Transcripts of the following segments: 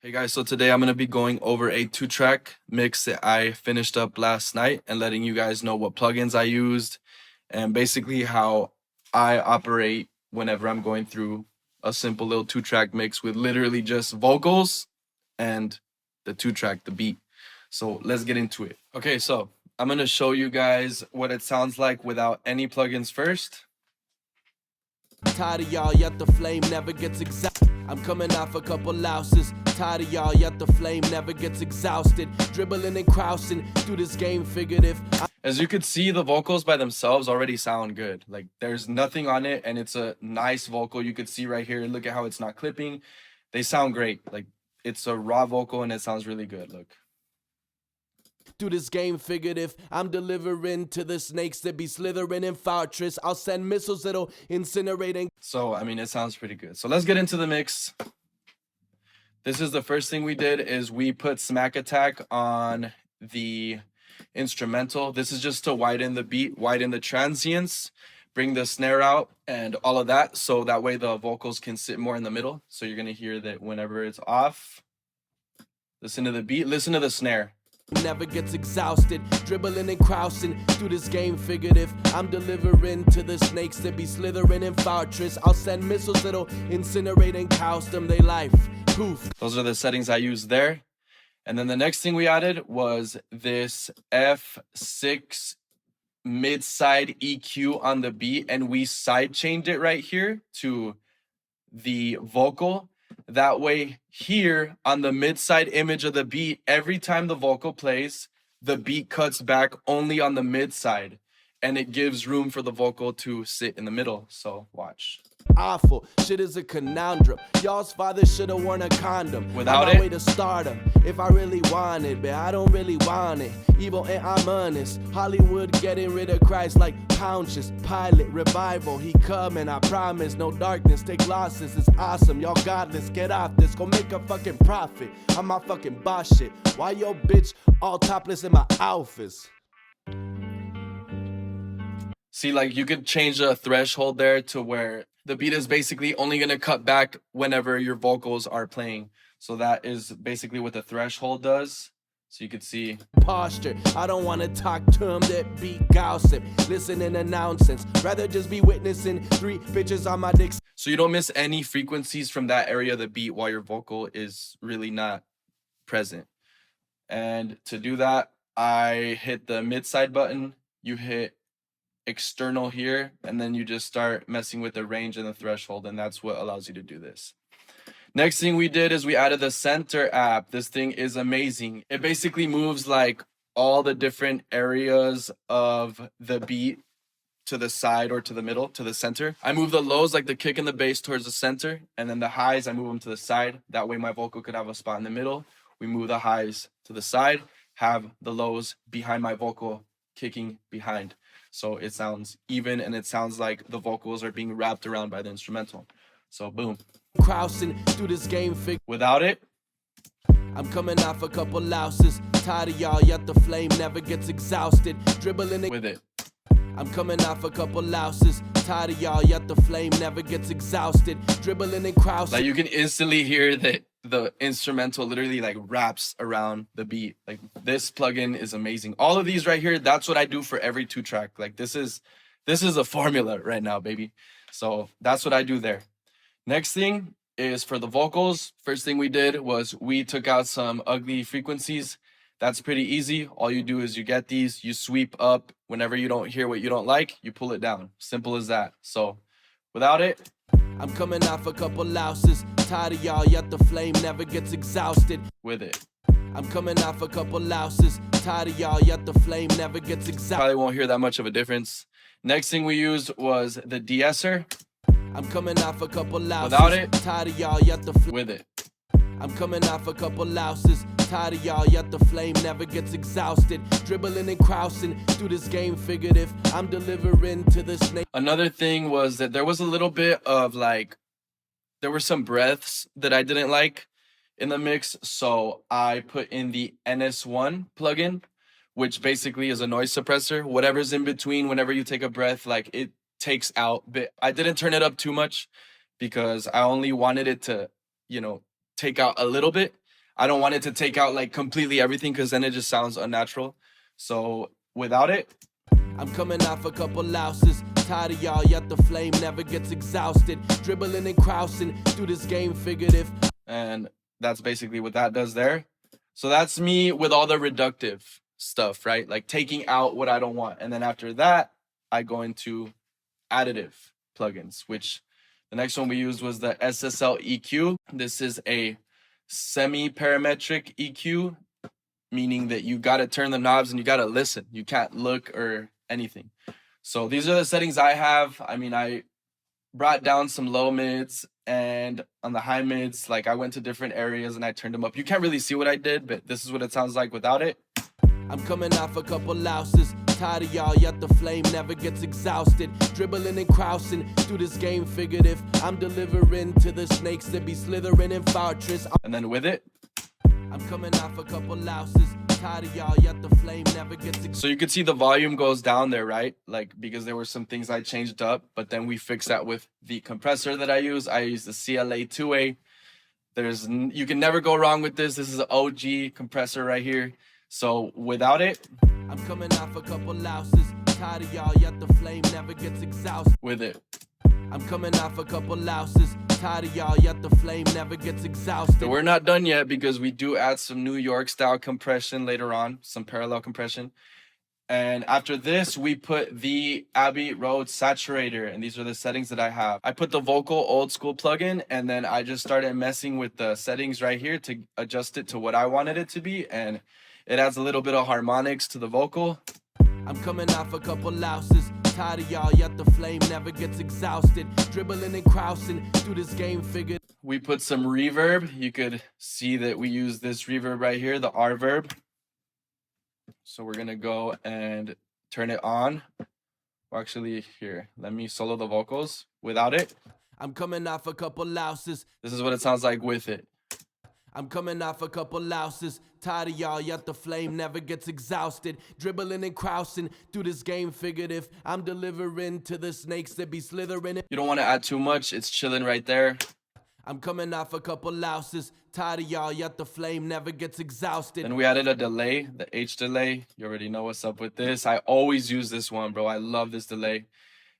Hey guys, so today I'm going to be going over a 2-track mix that I finished up last night and letting you guys know what plugins I used and basically how I operate whenever I'm going through a simple little 2-track mix with literally just vocals and the 2-track, the beat. So let's get into it. Okay, so I'm going to show you guys what it sounds like without any plugins first. Tired of y'all, yet the flame never gets exhausted. I'm coming off a couple louses. Tired of y'all, yet the flame never gets exhausted. Dribbling and crousing through this game, figured if As you could see, the vocals by themselves already sound good. Like there's nothing on it and it's a nice vocal. You could see right here, look at how it's not clipping. They sound great. Like it's a raw vocal and it sounds really good. Look. through this game, figured if I'm delivering to the snakes that be slithering in fortress, I'll send missiles that'll incinerate and So, I mean, it sounds pretty good. So let's get into the mix. This is the first thing we did is we put Smack Attack on the instrumental. This is just to widen the beat, widen the transients, bring the snare out and all of that. So that way the vocals can sit more in the middle. So you're going to hear that whenever it's off, listen to the beat, listen to the snare. never gets exhausted. Dribbling and crousing through this game, figured if I'm delivering to the snakes that be slithering in fortress, I'll send missiles that'll incinerate and cost them they life. Poof. Those are the settings I used there. And then the next thing we added was this F6 mid-side EQ on the beat, and we side chained it right here to the vocal. That way here on the mid-side image of the beat, every time the vocal plays, the beat cuts back only on the mid-side and it gives room for the vocal to sit in the middle. So watch. Awful shit is a conundrum. Y'all's father should have worn a condom. Without on my it? way to stardom. If I really want it, but I don't really want it. Evil and I'm honest. Hollywood getting rid of Christ like Pontius Pilate. Revival, he coming. I promise. No darkness, take losses. It's awesome. Y'all godless. Get off this. Go make a fucking profit. I'm my fucking boss shit. Why yo bitch all topless in my outfits? See, like you could change the threshold there to where the beat is basically only going to cut back whenever your vocals are playing. So that is basically what the threshold does. So you could see. Posture. I don't want to talk to them that be gossip. Listening to nonsense. Rather just be witnessing 3 bitches on my dick. So you don't miss any frequencies from that area of the beat while your vocal is really not present. And to do that, I hit the mid-side button. You hit external here, and then you just start messing with the range and the threshold, and that's what allows you to do this. Next thing we did is we added the center app. This thing is amazing. It basically moves like all the different areas of the beat to the side or to the middle, to the center. I move the lows like the kick and the bass towards the center, and then the highs, I move them to the side. That way my vocal could have a spot in the middle. We move the highs to the side, have the lows behind my vocal, kicking behind. So it sounds even and it sounds like the vocals are being wrapped around by the instrumental. So boom. Crousing through this game, Without it, I'm coming off a couple louses. Tired of y'all, yet the flame never gets exhausted. Dribbling and with it. I'm coming off a couple louses. Tired of y'all, yet the flame never gets exhausted. Dribbling and crousing. Like you can instantly hear that the instrumental literally like wraps around the beat. Like this plugin is amazing. All of these right here, that's what I do for every 2-track. Like this is a formula right now, baby. So that's what I do there. Next thing is for the vocals. First thing we did was we took out some ugly frequencies. That's pretty easy. All you do is you get these, you sweep up. Whenever you don't hear what you don't like, you pull it down. Simple as that. So without it, I'm coming off a couple louses. Tired of y'all, yet the flame never gets exhausted. with it. I'm coming off a couple louses. Tired of y'all, yet the flame never gets exhausted. Probably won't hear that much of a difference. Next thing we used was the de-esser. I'm coming off a couple louses. Without it, Tired of y'all, yet the with it. I'm coming off a couple louses. Tired of y'all, yet the flame never gets exhausted. Dribbling and crousing through this game, figured if I'm delivering to the snake. Another thing was that there was a little bit of like, there were some breaths that I didn't like in the mix. So I put in the NS1 plugin, which basically is a noise suppressor. Whatever's in between, whenever you take a breath, like it takes out. But I didn't turn it up too much because I only wanted it to, take out a little bit. I don't want it to take out like completely everything because then it just sounds unnatural. So without it, I'm coming off a couple louses. Tired of y'all, yet the flame never gets exhausted. Dribbling and crousing through this game, figured if. And that's basically what that does there. So that's me with all the reductive stuff, right? Like taking out what I don't want. And then after that, I go into additive plugins, which the next one we used was the SSL EQ. This is a semi-parametric EQ, meaning that you got to turn the knobs and you got to listen. You can't look or anything. So these are the settings I have. I mean, I brought down some low mids, and on the high mids, like I went to different areas and I turned them up. You can't really see what I did, but this is what it sounds like without it. I'm coming off a couple louses. Tired of y'all, yet the flame never gets exhausted. Dribbling and crousing through this game, figured if I'm delivering to the snakes that be slithering in fortress. And then with it, I'm coming off a couple louses. Tired of y'all, yet the flame never gets exhausted. So you could see the volume goes down there, right? Like, because there were some things I changed up, but then we fixed that with the compressor that I use. I use the CLA 2A. You can never go wrong with this. This is an OG compressor right here. So without it, I'm coming off a couple louses. Tired of y'all, yet the flame never gets exhausted. with it. I'm coming off a couple louses. Tired of y'all, yet the flame never gets exhausted. But we're not done yet because we do add some New York style compression later on, some parallel compression. And after this, we put the Abbey Road Saturator, and these are the settings that I have. I put the vocal old school plugin, and then I just started messing with the settings right here to adjust it to what I wanted it to be, and it adds a little bit of harmonics to the vocal. I'm coming off a couple louses. Tired of y'all, yet the flame never gets exhausted. Dribbling and crousing through this game, figured. We put some reverb. You could see that we use this reverb right here, the R verb. So we're gonna go and turn it on. Well, actually, here, let me solo the vocals without it. I'm coming off a couple louses. This is what it sounds like with it. I'm coming off a couple louses. Tired of y'all, yet the flame never gets exhausted. Dribbling and crousing through this game, figured if I'm delivering to the snakes that be slithering. You don't want to add too much. It's chilling right there. I'm coming off a couple louses. Tired of y'all, yet the flame never gets exhausted. Then we added a delay, the H delay. You already know what's up with this. I always use this one, bro. I love this delay.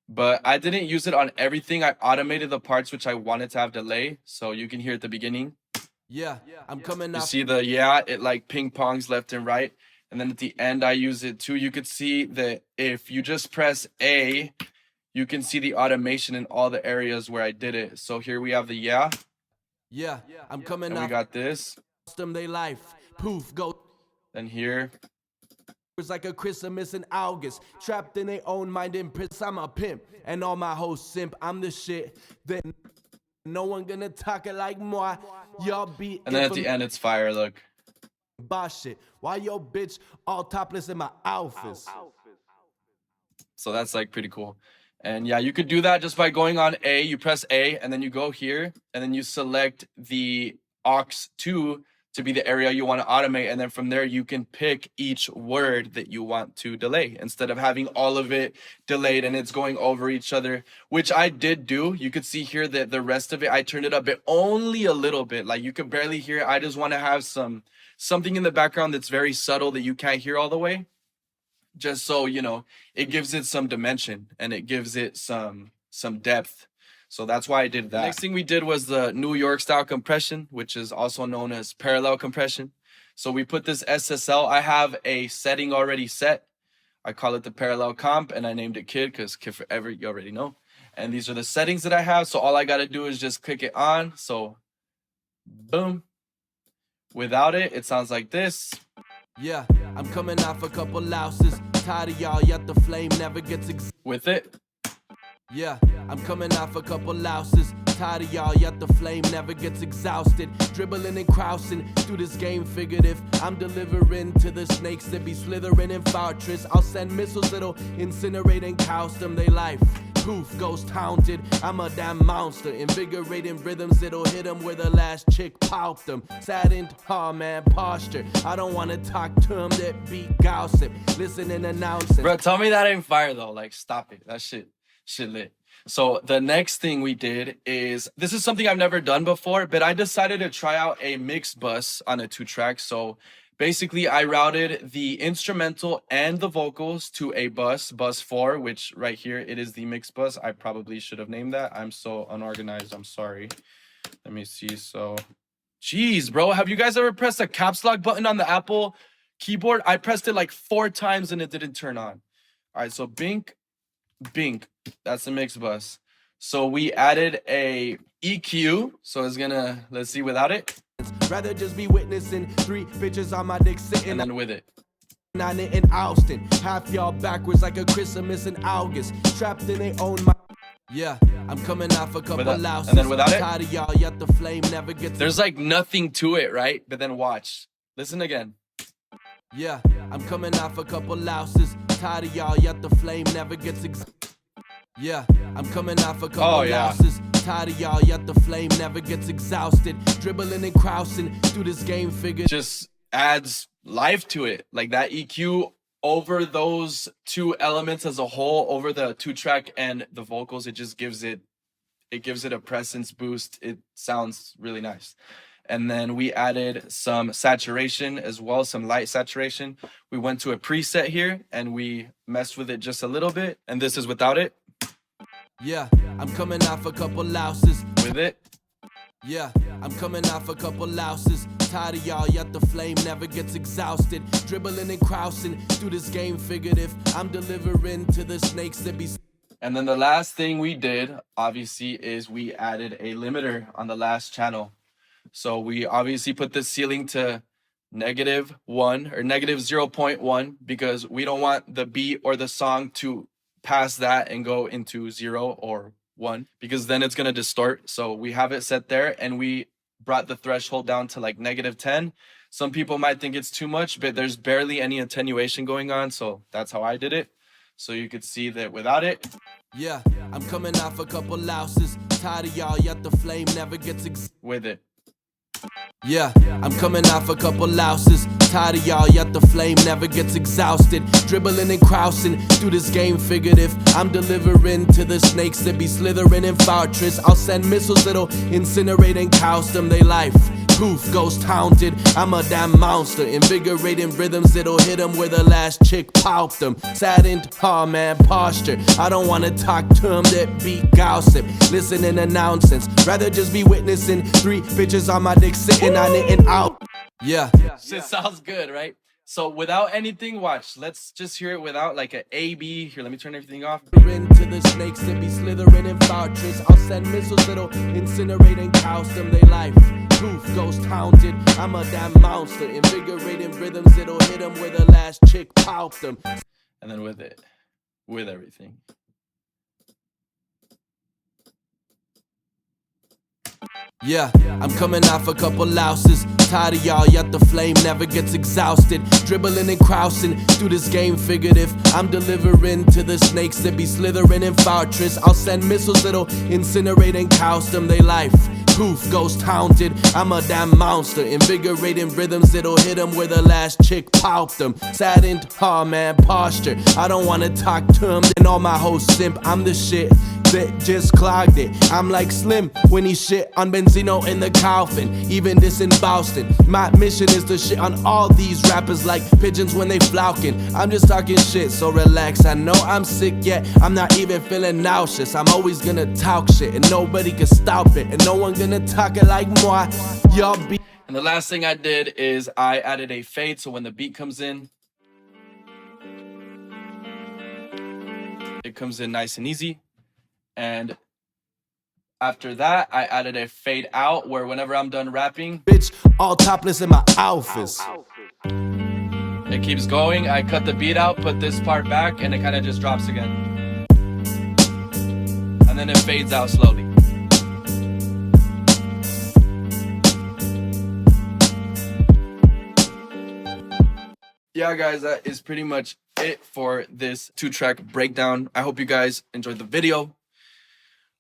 But I didn't use it on everything. I automated the parts which I wanted to have delay. So you can hear at the beginning. Yeah, I'm coming You off. see the, it like ping pongs left and right. And then at the end, I use it too. You could see that if you just press A, you can see the automation in all the areas where I did it. So here we have the Yeah, I'm coming and we off. got this. Custom they life. Poof, go. Then here, It's like a Christmas in August. Trapped in their own mind in prison. I'm a pimp. And all my hoes simp. I'm the shit. Then no one gonna talk it like moi. Y'all be. and then at the end, it's fire. Look. Boss shit. Why your bitch all topless in my outfits? So that's like pretty cool. And yeah, you could do that just by going on A. You press A, and then you go here, and then you select the aux 2 to be the area you want to automate. And then from there, you can pick each word that you want to delay instead of having all of it delayed and it's going over each other, which I did do. You could see here that the rest of it, I turned it up, but only a little bit. Like you could barely hear it. I just want to have something in the background that's very subtle that you can't hear all the way. Just so, it gives it some dimension and it gives it some depth. So that's why I did that. Next thing we did was the New York style compression, which is also known as parallel compression. So we put this SSL. I have a setting already set. I call it the parallel comp, and I named it Kid because Kid Forever, you already know. And these are the settings that I have. So all I got to do is just click it on. So boom. Without it, it sounds like this. Yeah, I'm coming off a couple louses. Tired of y'all, yet the flame never gets With it, Yeah, I'm coming off a couple louses. Tired of y'all, yet the flame never gets exhausted. Dribbling and crousing through this game, figured if I'm delivering to the snakes that be slithering in fortress, I'll send missiles that'll incinerate and coust them they life. Poof, ghost haunted. I'm a damn monster. Invigorating rhythms that'll hit them where the last chick popped them. Saddened, man, posture. I don't wanna talk to them that be gossip. Listen and announce it. bro, tell me that ain't fire though. Like, stop it. That shit lit. So the next thing we did is, this is something I've never done before, but I decided to try out a mix bus on a 2-track. So basically I routed the instrumental and the vocals to a bus 4, which right here, it is the mix bus. I probably should have named that. I'm so unorganized. I'm sorry. Let me see. So, geez, bro, have you guys ever pressed a caps lock button on the Apple keyboard? I pressed it like 4 times and it didn't turn on. All right, so Bink, that's the mix bus. So we added a EQ. So it's gonna, let's see without it. Rather just be witnessing 3 bitches on my dick sitting. And then with it. On it in Austin, half y'all backwards like a Christmas in August, trapped in their own mind. Yeah, I'm coming off a couple louses. And then without it, tired of y'all, yet the flame never gets. There's like nothing to it, right? But then watch, listen again. Yeah, I'm coming off a couple louses, tired of y'all, yet the flame never gets. Yeah, I'm coming off a couple louses, tired of y'all, yet the flame never gets exhausted. Dribbling and crousing through this game, figure just adds life to it. Like that EQ over those 2 elements as a whole, over the 2-track and the vocals, it just gives it a presence boost. It sounds really nice. And then we added some saturation as well, some light saturation. We went to a preset here and we messed with it just a little bit. And this is without it. Yeah, I'm coming off a couple louses. With it. Yeah, I'm coming off a couple louses. Tired of y'all, yet the flame never gets exhausted. Dribbling and crousing through this game, figured if I'm delivering to the snakes that be. And then the last thing we did, obviously, is we added a limiter on the last channel. So we obviously put the ceiling to -1 or -0.1 because we don't want the beat or the song to pass that and go into 0 or 1, because then it's going to distort. So we have it set there and we brought the threshold down to like -10. Some people might think it's too much, but there's barely any attenuation going on. So that's how I did it. So you could see that without it. Yeah, I'm coming off a couple louses, tired of y'all, yet the flame never gets with it. Yeah, I'm coming off a couple louses, tired of y'all, yet the flame never gets exhausted. Dribbling and crousing through this game, figured if I'm delivering to the snakes that be slithering in fortress, I'll send missiles that'll incinerate and cost them they life. Poof, ghost haunted, I'm a damn monster. Invigorating rhythms that'll hit them where the last chick popped them. Saddened, oh man, posture. I don't wanna talk to them that beat gossip, listening to nonsense. Rather just be witnessing 3 bitches on my dick sitting on it and out. Yeah. It sounds good, right? So without anything, watch. Let's just hear it without like an A-B. Here, let me turn everything off. Into the snakes that be slithering in fortress, I'll send missiles that'll incinerate and cost them they life. Poof, ghost haunted, I'm a damn monster. Invigorating rhythms that'll hit them where the last chick popped them. And then with it, with everything. Yeah, I'm coming off a couple louses, tired of y'all, yet the flame never gets exhausted. Dribbling and crousing through this game, figured if I'm delivering to the snakes that be slithering in fortress, I'll send missiles that'll incinerate and cost them they life. Poof, ghost haunted, I'm a damn monster. Invigorating rhythms that'll hit them where the last chick popped them. Saddened, oh man, posture. I don't wanna talk to them and all my hoes simp. I'm the shit that just clogged it. I'm like Slim when he shit on Benzino in the coffin. Even this in Boston. My mission is to shit on all these rappers like pigeons when they flouking. I'm just talking shit, so relax. I know I'm sick yet I'm not even feeling nauseous. I'm always gonna talk shit and nobody can stop it, and no one gonna talk it like moi. Y'all be. And the last thing I did is I added a fade, so when the beat comes in, it comes in nice and easy. And after that, I added a fade out where whenever I'm done rapping, bitch, all topless in my outfits. It keeps going. I cut the beat out, put this part back, and it kind of just drops again. And then it fades out slowly. Yeah, guys, that is pretty much it for this 2-track breakdown. I hope you guys enjoyed the video.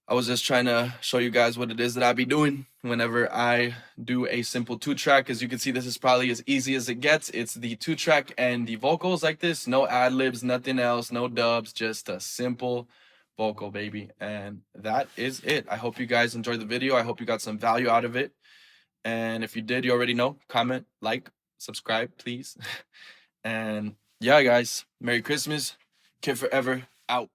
I was just trying to show you guys what it is that I be doing whenever I do a simple 2-track. As you can see, this is probably as easy as it gets. It's the 2-track and the vocals like this. No ad-libs, nothing else, no dubs, just a simple vocal, baby. And that is it. I hope you guys enjoyed the video. I hope you got some value out of it. And if you did, you already know, comment, like, subscribe, please. And yeah, guys, Merry Christmas. Kid Forever out.